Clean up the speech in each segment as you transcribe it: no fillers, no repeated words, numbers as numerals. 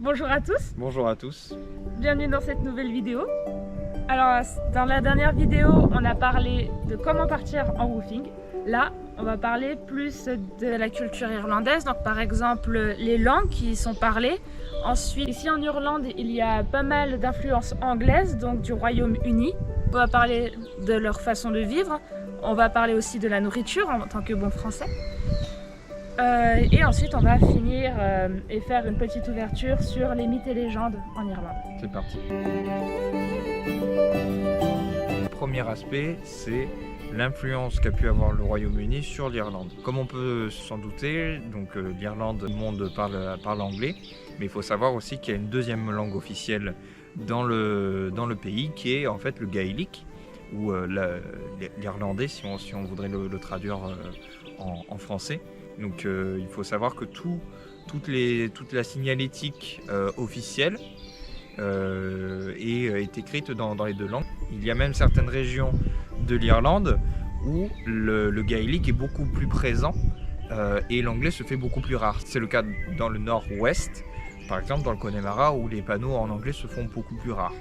Bonjour à tous, Bonjour à tous. bienvenue dans cette nouvelle vidéo. Alors dans la dernière vidéo on a parlé de comment partir en woofing. Là on va parler plus de la culture irlandaise, donc par exemple les langues qui sont parlées. Ensuite ici en Irlande il y a pas mal d'influences anglaises, donc du Royaume-Uni. On va parler de leur façon de vivre, on va parler aussi de la nourriture en tant que bon français. Et ensuite on va finir et faire une petite ouverture sur les mythes et légendes en Irlande. C'est parti. Le premier aspect, c'est l'influence qu'a pu avoir le Royaume-Uni sur l'Irlande. Comme on peut s'en douter, donc l'Irlande, tout le monde parle anglais, mais il faut savoir aussi qu'il y a une deuxième langue officielle dans le pays qui est en fait le gaélique, ou l'irlandais si on voudrait le traduire en français. Donc il faut savoir que toute la signalétique officielle est écrite dans les deux langues. Il y a même certaines régions de l'Irlande où le gaélique est beaucoup plus présent et l'anglais se fait beaucoup plus rare. C'est le cas dans le nord-ouest, par exemple dans le Connemara, où les panneaux en anglais se font beaucoup plus rares.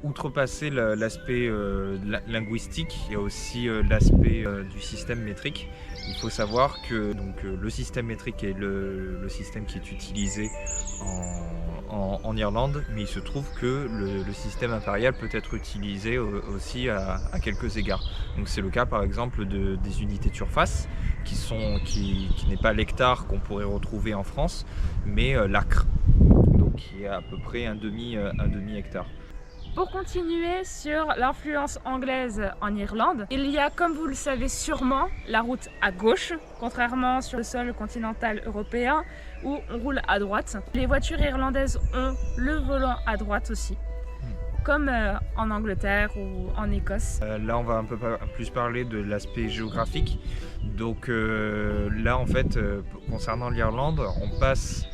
Outrepasser l'aspect linguistique, il y a aussi l'aspect du système métrique. Il faut savoir que le système métrique est le système qui est utilisé en Irlande, mais il se trouve que le système impérial peut être utilisé aussi à quelques égards. Donc c'est le cas par exemple des unités de surface qui n'est pas l'hectare qu'on pourrait retrouver en France, mais l'acre, donc qui est à peu près un demi hectare. Pour continuer sur l'influence anglaise en Irlande, il y a, comme vous le savez sûrement, la route à gauche, contrairement sur le sol continental européen où on roule à droite. Les voitures irlandaises ont le volant à droite aussi, comme en Angleterre ou en Écosse. Là on va un peu plus parler de l'aspect géographique. Donc là en fait, concernant l'Irlande, on passe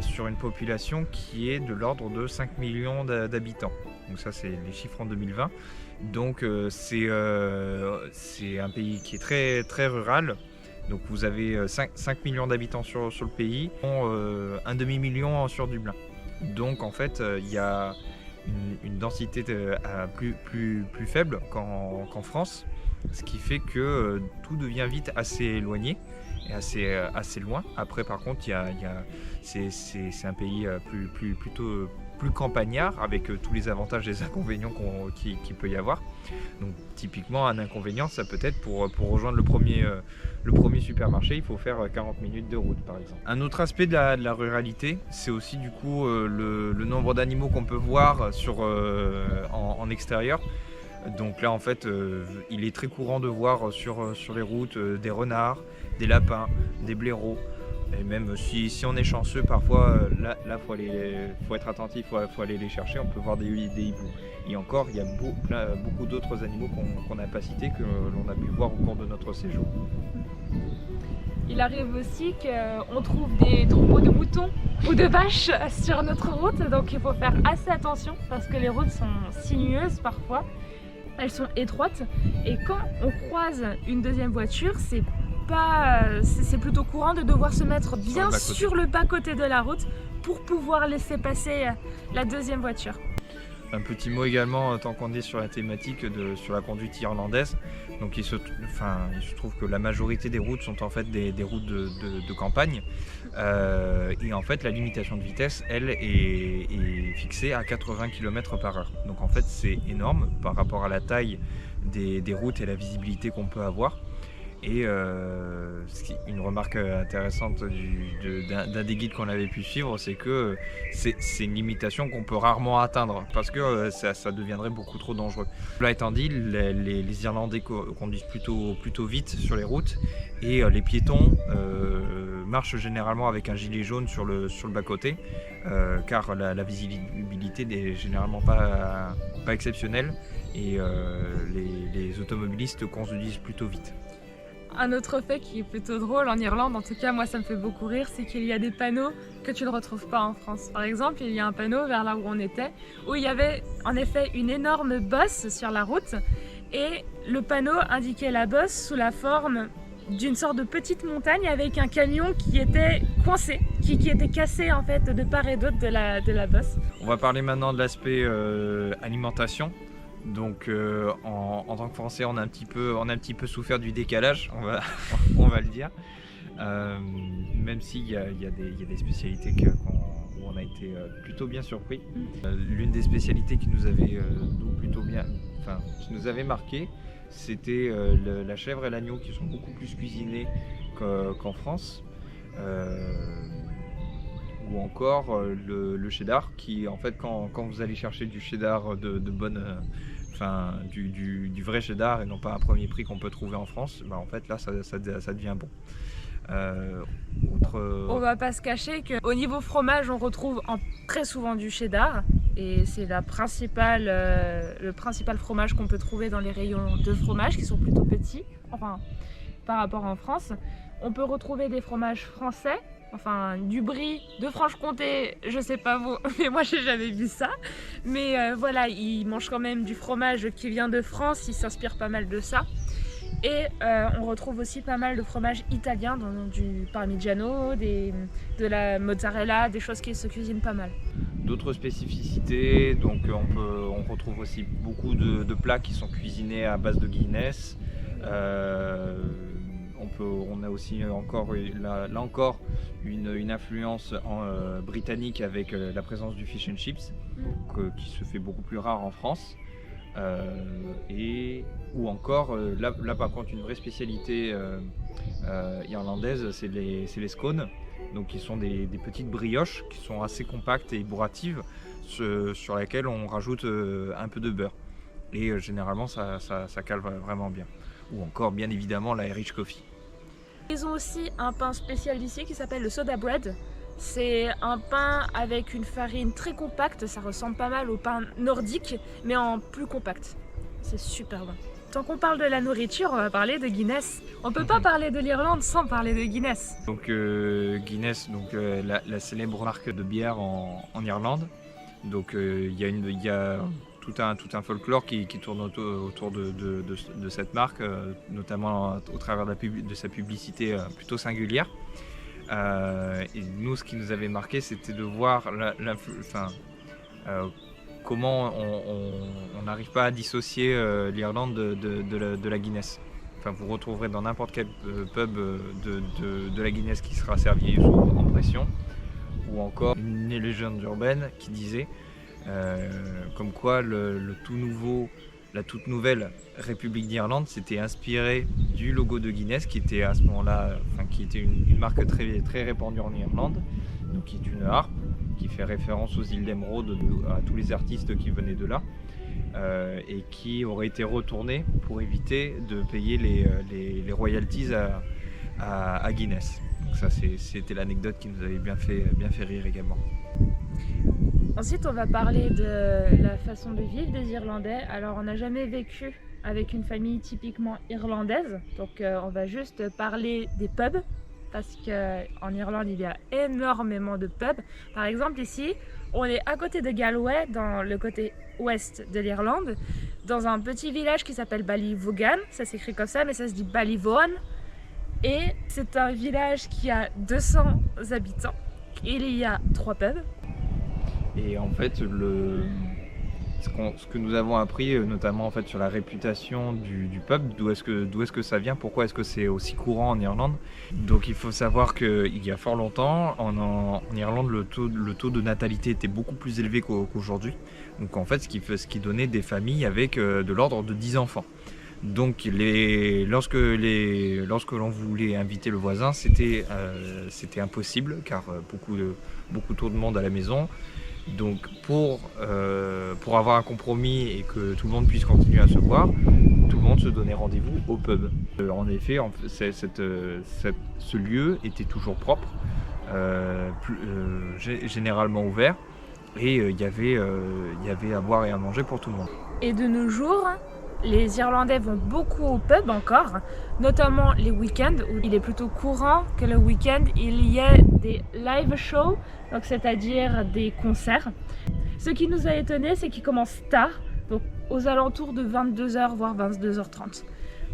sur une population qui est de l'ordre de 5 millions d'habitants. Donc ça c'est les chiffres en 2020. Donc c'est un pays qui est très, très rural. Donc vous avez 5 millions d'habitants sur le pays, un demi-million sur Dublin. Donc en fait il y a une densité plus faible qu'en France, ce qui fait que tout devient vite assez éloigné et assez loin. Après par contre c'est un pays plutôt plus campagnard, avec tous les avantages et les inconvénients qu'il peut y avoir. Donc typiquement un inconvénient ça peut être pour rejoindre le premier supermarché, il faut faire 40 minutes de route par exemple. Un autre aspect de la ruralité, c'est aussi du coup le nombre d'animaux qu'on peut voir en extérieur. Donc là en fait il est très courant de voir sur les routes des renards, des lapins, des blaireaux. Et même si on est chanceux, parfois là faut être attentif, faut aller les chercher. On peut voir des hiboux. Et encore, il y a beaucoup d'autres animaux qu'on n'a pas cités, que l'on a pu voir au cours de notre séjour. Il arrive aussi qu'on trouve des troupeaux de moutons ou de vaches sur notre route, donc il faut faire assez attention parce que les routes sont sinueuses parfois, elles sont étroites, et quand on croise une deuxième voiture, c'est plutôt courant de devoir se mettre bien sur le bas-côté de la route pour pouvoir laisser passer la deuxième voiture. Un petit mot également, tant qu'on est sur la thématique sur la conduite irlandaise. Donc il se trouve que la majorité des routes sont en fait des routes de campagne. Et en fait la limitation de vitesse, elle, est fixée à 80 km/h. Donc en fait c'est énorme par rapport à la taille des routes et la visibilité qu'on peut avoir. Et une remarque intéressante d'un des guides qu'on avait pu suivre, c'est que c'est une limitation qu'on peut rarement atteindre parce que ça deviendrait beaucoup trop dangereux. Cela étant dit, les Irlandais conduisent plutôt vite sur les routes, et les piétons marchent généralement avec un gilet jaune sur le bas-côté, car la visibilité n'est généralement pas exceptionnelle, et les automobilistes conduisent plutôt vite. Un autre fait qui est plutôt drôle en Irlande, en tout cas moi ça me fait beaucoup rire, c'est qu'il y a des panneaux que tu ne retrouves pas en France. Par exemple, il y a un panneau vers là où on était, où il y avait en effet une énorme bosse sur la route, et le panneau indiquait la bosse sous la forme d'une sorte de petite montagne avec un camion qui était coincé, qui était cassé en fait de part et d'autre de la bosse. On va parler maintenant de l'aspect alimentation. Donc en tant que Français, on a un petit peu souffert du décalage, on va le dire. Même s'il y a des spécialités où on a été plutôt bien surpris. L'une des spécialités qui nous avait qui nous avait marqué, c'était la chèvre et l'agneau qui sont beaucoup plus cuisinés qu'en France. Ou encore le cheddar qui en fait quand vous allez chercher du cheddar de bonne du vrai cheddar et non pas un premier prix qu'on peut trouver en France, en fait là ça devient bon. On va pas se cacher qu'au niveau fromage on retrouve très souvent du cheddar et c'est le principal fromage qu'on peut trouver dans les rayons de fromage qui sont plutôt petits, enfin par rapport en France. On peut retrouver des fromages français, enfin du brie de Franche-Comté, je sais pas vous, mais moi j'ai jamais vu ça. Mais voilà, ils mangent quand même du fromage qui vient de France, ils s'inspirent pas mal de ça. Et on retrouve aussi pas mal de fromages italiens, du parmigiano, de la mozzarella, des choses qui se cuisinent pas mal. D'autres spécificités, donc on retrouve aussi beaucoup de plats qui sont cuisinés à base de Guinness. On a aussi là encore une influence britannique avec la présence du fish and chips qui se fait beaucoup plus rare en France. Ou encore là par contre une vraie spécialité irlandaise, c'est les scones, donc qui sont des petites brioches qui sont assez compactes et bourratives sur lesquelles on rajoute un peu de beurre et généralement ça cale vraiment bien. Ou encore bien évidemment la Irish Coffee. Ils ont aussi un pain spécial d'ici qui s'appelle le soda bread. C'est un pain avec une farine très compacte, ça ressemble pas mal au pain nordique, mais en plus compact. C'est super bon. Tant qu'on parle de la nourriture, on va parler de Guinness. On peut pas parler de l'Irlande sans parler de Guinness. Donc Guinness, la célèbre marque de bière en Irlande. Donc il y a tout un folklore qui tourne autour de cette marque, notamment au travers de sa publicité plutôt singulière. Et nous, ce qui nous avait marqué, c'était de voir comment on n'arrive pas à dissocier l'Irlande de la Guinness. Enfin, vous retrouverez dans n'importe quel pub de la Guinness qui sera servi en pression, ou encore une légende urbaine qui disait comme quoi la toute nouvelle République d'Irlande s'était inspirée du logo de Guinness qui était à ce moment-là, qui était une marque très, très répandue en Irlande, donc qui est une harpe qui fait référence aux îles d'Émeraude, à tous les artistes qui venaient de là, et qui aurait été retournée pour éviter de payer les royalties à Guinness. Donc ça c'était l'anecdote qui nous avait bien fait rire également. Ensuite, on va parler de la façon de vivre des Irlandais. Alors, on n'a jamais vécu avec une famille typiquement irlandaise, donc on va juste parler des pubs, parce qu'en Irlande, il y a énormément de pubs. Par exemple, ici, on est à côté de Galway, dans le côté ouest de l'Irlande, dans un petit village qui s'appelle Ballyvogan. Ça s'écrit comme ça, mais ça se dit Ballyvoan. Et c'est un village qui a 200 habitants. Il y a 3 pubs. Et en fait, ce que nous avons appris, notamment en fait, sur la réputation du pub, d'où est-ce que ça vient, pourquoi est-ce que c'est aussi courant en Irlande. Donc il faut savoir qu'il y a fort longtemps, en Irlande, le taux de natalité était beaucoup plus élevé qu'aujourd'hui. Donc en fait, ce qui donnait des familles avec de l'ordre de 10 enfants. Donc lorsque l'on voulait inviter le voisin, c'était impossible car beaucoup trop de monde à la maison. Donc pour avoir un compromis et que tout le monde puisse continuer à se voir, tout le monde se donnait rendez-vous au pub. En effet, ce lieu était toujours propre, généralement ouvert, et il y avait à boire et à manger pour tout le monde. Et de nos jours, les Irlandais vont beaucoup au pub encore, notamment les week-ends, où il est plutôt courant que le week-end il y ait des live shows, donc c'est-à-dire des concerts. Ce qui nous a étonné, c'est qu'ils commencent tard, donc aux alentours de 22h voire 22h30.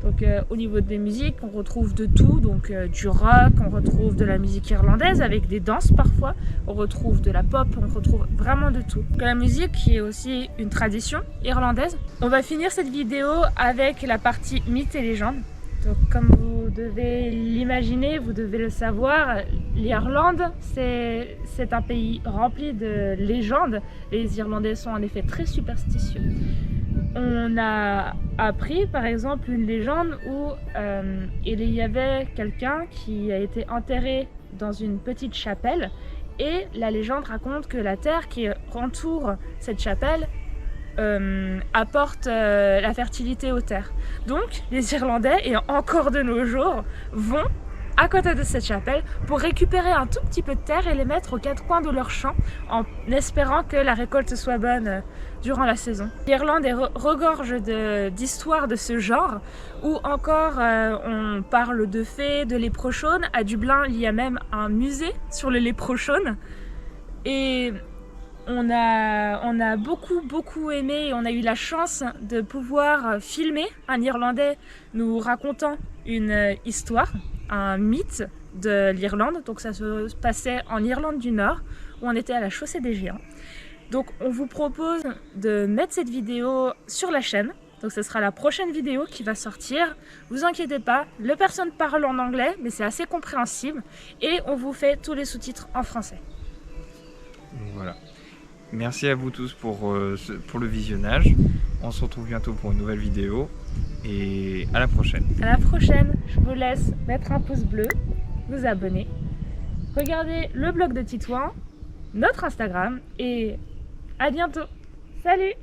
Donc au niveau des musiques, on retrouve de tout, donc du rock, on retrouve de la musique irlandaise avec des danses parfois, on retrouve de la pop, on retrouve vraiment de tout. Donc, la musique qui est aussi une tradition irlandaise. On va finir cette vidéo avec la partie mythes et légendes. Donc comme vous devez l'imaginer, vous devez le savoir, l'Irlande c'est un pays rempli de légendes. Les Irlandais sont en effet très superstitieux. On a appris par exemple une légende où il y avait quelqu'un qui a été enterré dans une petite chapelle et la légende raconte que la terre qui entoure cette chapelle apporte la fertilité aux terres. Donc les Irlandais, et encore de nos jours, vont à côté de cette chapelle pour récupérer un tout petit peu de terre et les mettre aux quatre coins de leur champ en espérant que la récolte soit bonne durant la saison. L'Irlande regorge d'histoires de ce genre où encore on parle de fées, de léprechaunes. À Dublin, il y a même un musée sur les léprechaunes et on a beaucoup aimé et on a eu la chance de pouvoir filmer un Irlandais nous racontant une histoire, un mythe de l'Irlande. Donc ça se passait en Irlande du Nord où on était à la Chaussée des Géants. Donc on vous propose de mettre cette vidéo sur la chaîne. Donc ce sera la prochaine vidéo qui va sortir. Vous inquiétez pas, le personne parle en anglais mais c'est assez compréhensible et on vous fait tous les sous-titres en français. Voilà. Merci à vous tous pour le visionnage. On se retrouve bientôt pour une nouvelle vidéo et à la prochaine. À la prochaine, je vous laisse mettre un pouce bleu, vous abonner, regardez le blog de Titouan, notre Instagram et à bientôt. Salut!